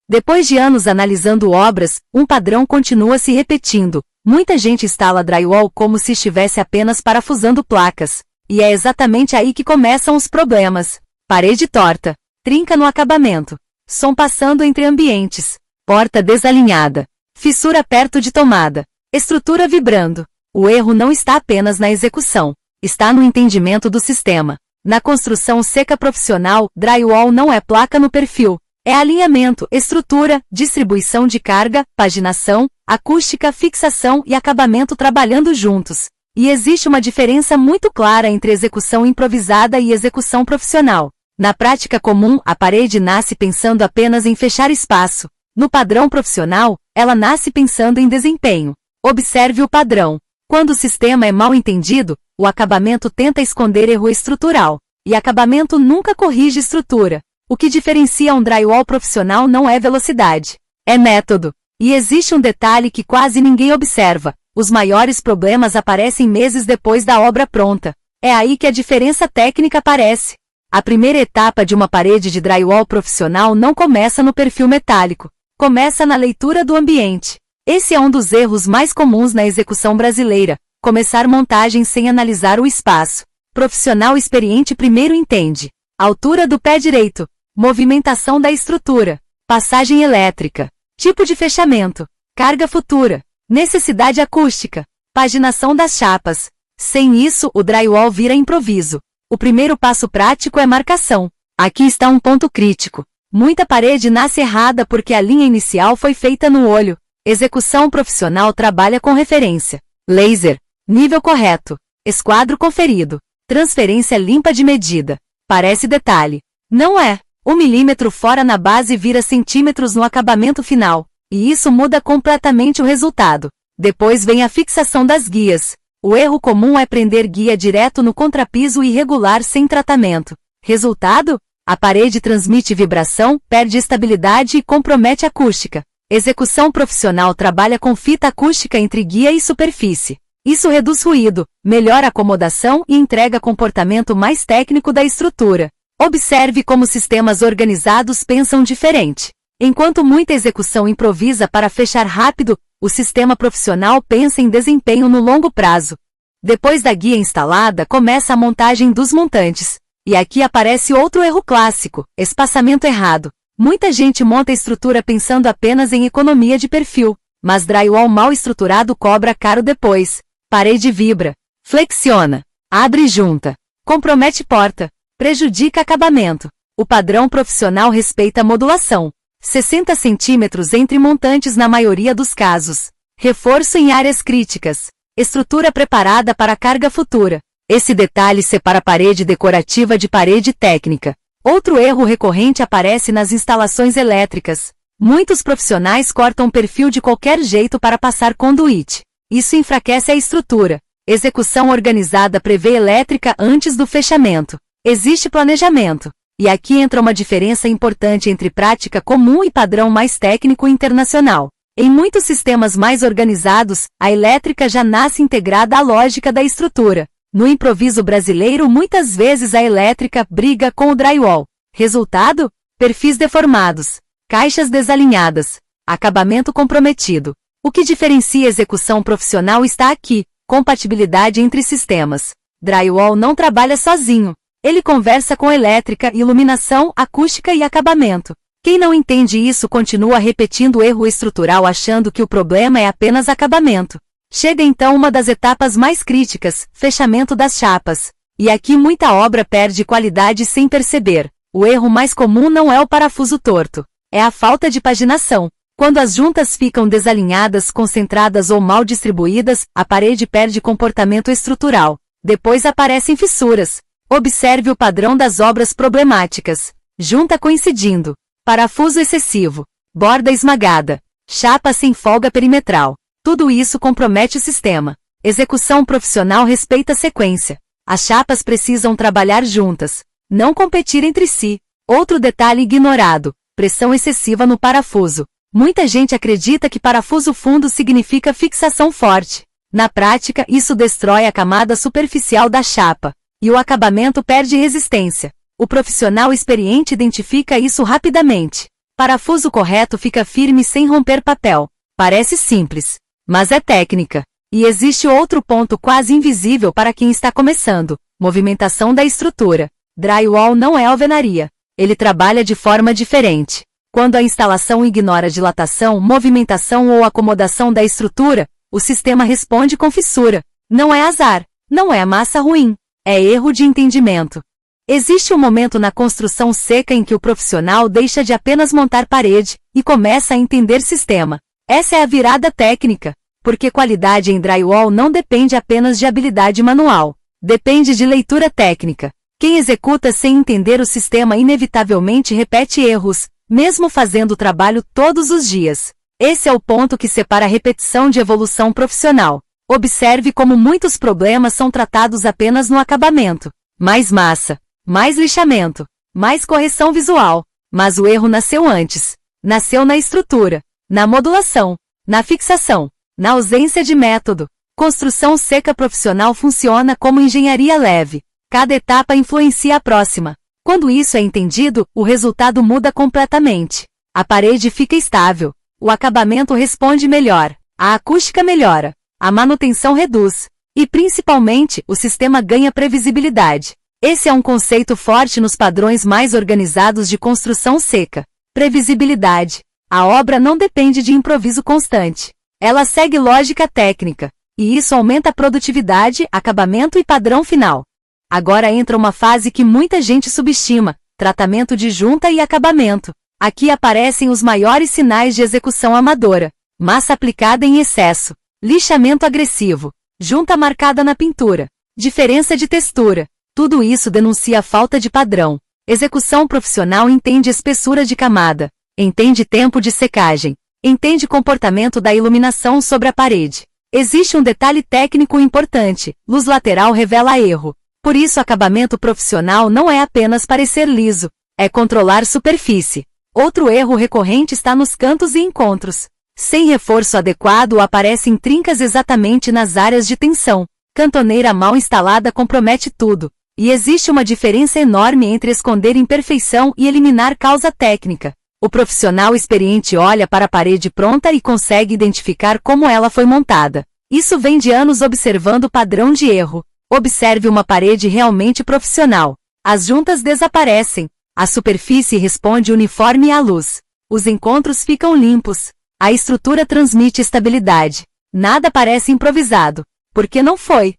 Depois de anos analisando obras, um padrão continua se repetindo. Muita gente instala drywall como se estivesse apenas parafusando placas. E é exatamente aí que começam os problemas. Parede torta, trinca no acabamento, som passando entre ambientes, porta desalinhada, fissura perto de tomada, estrutura vibrando. O erro não está apenas na execução, está no entendimento do sistema. Na construção seca profissional, drywall não é placa no perfil. É alinhamento, estrutura, distribuição de carga, paginação, acústica, fixação e acabamento trabalhando juntos. E existe uma diferença muito clara entre execução improvisada e execução profissional. Na prática comum, a parede nasce pensando apenas em fechar espaço. No padrão profissional, ela nasce pensando em desempenho. Observe o padrão. Quando o sistema é mal entendido, o acabamento tenta esconder erro estrutural. E acabamento nunca corrige estrutura. O que diferencia um drywall profissional não é velocidade, é método. E existe um detalhe que quase ninguém observa: os maiores problemas aparecem meses depois da obra pronta. É aí que a diferença técnica aparece. A primeira etapa de uma parede de drywall profissional não começa no perfil metálico, começa na leitura do ambiente. Esse é um dos erros mais comuns na execução brasileira: começar montagem sem analisar o espaço. Profissional experiente primeiro entende altura do pé direito, movimentação da estrutura, passagem elétrica, tipo de fechamento, carga futura, necessidade acústica, paginação das chapas. Sem isso, o drywall vira improviso. O primeiro passo prático é marcação. Aqui está um ponto crítico. Muita parede nasce errada porque a linha inicial foi feita no olho. Execução profissional trabalha com referência, laser, nível correto, esquadro conferido, transferência limpa de medida. Parece detalhe. Não é. 1 milímetro fora na base vira centímetros no acabamento final, e isso muda completamente o resultado. Depois vem a fixação das guias. O erro comum é prender guia direto no contrapiso irregular sem tratamento. Resultado? A parede transmite vibração, perde estabilidade e compromete a acústica. Execução profissional trabalha com fita acústica entre guia e superfície. Isso reduz ruído, melhora a acomodação e entrega comportamento mais técnico da estrutura. Observe como sistemas organizados pensam diferente. Enquanto muita execução improvisa para fechar rápido, o sistema profissional pensa em desempenho no longo prazo. Depois da guia instalada, começa a montagem dos montantes. E aqui aparece outro erro clássico: espaçamento errado. Muita gente monta a estrutura pensando apenas em economia de perfil, mas drywall mal estruturado cobra caro depois. Parede vibra, flexiona, abre e junta, compromete porta, prejudica acabamento. O padrão profissional respeita a modulação. 60 centímetros entre montantes na maioria dos casos. Reforço em áreas críticas. Estrutura preparada para carga futura. Esse detalhe separa parede decorativa de parede técnica. Outro erro recorrente aparece nas instalações elétricas. Muitos profissionais cortam perfil de qualquer jeito para passar conduíte. Isso enfraquece a estrutura. Execução organizada prevê elétrica antes do fechamento. Existe planejamento. E aqui entra uma diferença importante entre prática comum e padrão mais técnico internacional. Em muitos sistemas mais organizados, a elétrica já nasce integrada à lógica da estrutura. No improviso brasileiro, muitas vezes a elétrica briga com o drywall. Resultado? Perfis deformados, caixas desalinhadas, acabamento comprometido. O que diferencia a execução profissional está aqui: compatibilidade entre sistemas. Drywall não trabalha sozinho. Ele conversa com elétrica, iluminação, acústica e acabamento. Quem não entende isso continua repetindo o erro estrutural achando que o problema é apenas acabamento. Chega então uma das etapas mais críticas: fechamento das chapas. E aqui muita obra perde qualidade sem perceber. O erro mais comum não é o parafuso torto, é a falta de paginação. Quando as juntas ficam desalinhadas, concentradas ou mal distribuídas, a parede perde comportamento estrutural. Depois aparecem fissuras. Observe o padrão das obras problemáticas. Junta coincidindo, parafuso excessivo, borda esmagada, chapa sem folga perimetral. Tudo isso compromete o sistema. Execução profissional respeita a sequência. As chapas precisam trabalhar juntas, não competir entre si. Outro detalhe ignorado: pressão excessiva no parafuso. Muita gente acredita que parafuso fundo significa fixação forte. Na prática, isso destrói a camada superficial da chapa, e o acabamento perde resistência. O profissional experiente identifica isso rapidamente. Parafuso correto fica firme sem romper papel. Parece simples, mas é técnica. E existe outro ponto quase invisível para quem está começando: movimentação da estrutura. Drywall não é alvenaria. Ele trabalha de forma diferente. Quando a instalação ignora dilatação, movimentação ou acomodação da estrutura, o sistema responde com fissura. Não é azar, não é massa ruim, é erro de entendimento. Existe um momento na construção seca em que o profissional deixa de apenas montar parede e começa a entender sistema. Essa é a virada técnica, porque qualidade em drywall não depende apenas de habilidade manual, depende de leitura técnica. Quem executa sem entender o sistema inevitavelmente repete erros, mesmo fazendo o trabalho todos os dias. Esse é o ponto que separa a repetição de evolução profissional. Observe como muitos problemas são tratados apenas no acabamento. Mais massa, mais lixamento, mais correção visual. Mas o erro nasceu antes. Nasceu na estrutura, na modulação, na fixação, na ausência de método. Construção seca profissional funciona como engenharia leve. Cada etapa influencia a próxima. Quando isso é entendido, o resultado muda completamente. A parede fica estável, o acabamento responde melhor, a acústica melhora, a manutenção reduz, e principalmente, o sistema ganha previsibilidade. Esse é um conceito forte nos padrões mais organizados de construção seca. Previsibilidade. A obra não depende de improviso constante. Ela segue lógica técnica, e isso aumenta a produtividade, acabamento e padrão final. Agora entra uma fase que muita gente subestima: tratamento de junta e acabamento. Aqui aparecem os maiores sinais de execução amadora: massa aplicada em excesso, lixamento agressivo, junta marcada na pintura, diferença de textura. Tudo isso denuncia a falta de padrão. Execução profissional entende espessura de camada, entende tempo de secagem, entende comportamento da iluminação sobre a parede. Existe um detalhe técnico importante: luz lateral revela erro. Por isso, acabamento profissional não é apenas parecer liso, é controlar superfície. Outro erro recorrente está nos cantos e encontros. Sem reforço adequado, aparecem trincas exatamente nas áreas de tensão. Cantoneira mal instalada compromete tudo. E existe uma diferença enorme entre esconder imperfeição e eliminar causa técnica. O profissional experiente olha para a parede pronta e consegue identificar como ela foi montada. Isso vem de anos observando o padrão de erro. Observe uma parede realmente profissional. As juntas desaparecem. A superfície responde uniforme à luz. Os encontros ficam limpos. A estrutura transmite estabilidade. Nada parece improvisado. Porque não foi.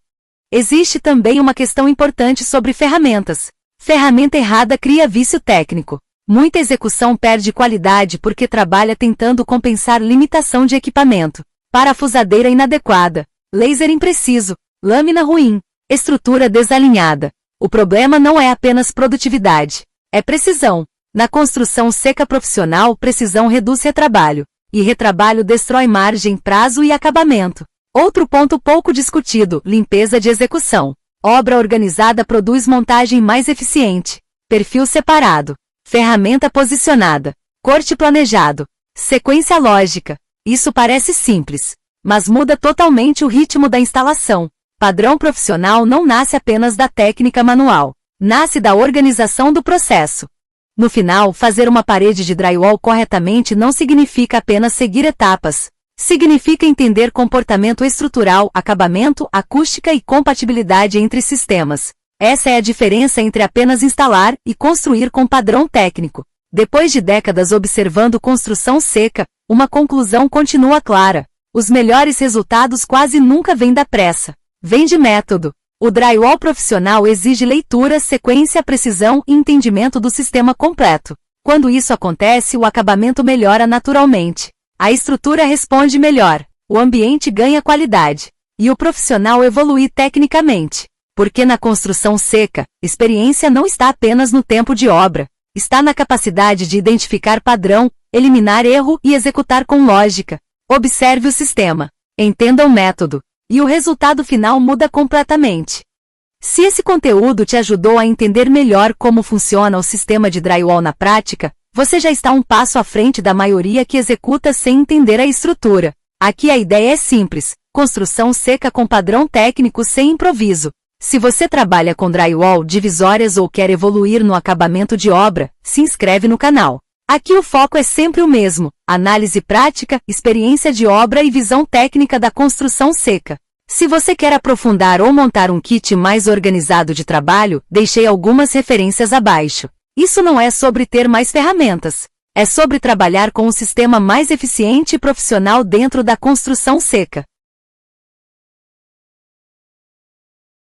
Existe também uma questão importante sobre ferramentas. Ferramenta errada cria vício técnico. Muita execução perde qualidade porque trabalha tentando compensar limitação de equipamento. Parafusadeira inadequada. Laser impreciso. Lâmina ruim. Estrutura desalinhada. O problema não é apenas produtividade. É precisão. Na construção seca profissional, precisão reduz retrabalho. E retrabalho destrói margem, prazo e acabamento. Outro ponto pouco discutido: limpeza de execução. Obra organizada produz montagem mais eficiente. Perfil separado. Ferramenta posicionada. Corte planejado. Sequência lógica. Isso parece simples, mas muda totalmente o ritmo da instalação. Padrão profissional não nasce apenas da técnica manual. Nasce da organização do processo. No final, fazer uma parede de drywall corretamente não significa apenas seguir etapas. Significa entender comportamento estrutural, acabamento, acústica e compatibilidade entre sistemas. Essa é a diferença entre apenas instalar e construir com padrão técnico. Depois de décadas observando construção seca, uma conclusão continua clara: os melhores resultados quase nunca vêm da pressa. Vem de método. O drywall profissional exige leitura, sequência, precisão e entendimento do sistema completo. Quando isso acontece, o acabamento melhora naturalmente. A estrutura responde melhor, o ambiente ganha qualidade, e o profissional evolui tecnicamente. Porque na construção seca, experiência não está apenas no tempo de obra, está na capacidade de identificar padrão, eliminar erro e executar com lógica. Observe o sistema, entenda o método, e o resultado final muda completamente. Se esse conteúdo te ajudou a entender melhor como funciona o sistema de drywall na prática, você já está um passo à frente da maioria que executa sem entender a estrutura. Aqui a ideia é simples: construção seca com padrão técnico sem improviso. Se você trabalha com drywall, divisórias ou quer evoluir no acabamento de obra, se inscreve no canal. Aqui o foco é sempre o mesmo: análise prática, experiência de obra e visão técnica da construção seca. Se você quer aprofundar ou montar um kit mais organizado de trabalho, deixei algumas referências abaixo. Isso não é sobre ter mais ferramentas. É sobre trabalhar com um sistema mais eficiente e profissional dentro da construção seca.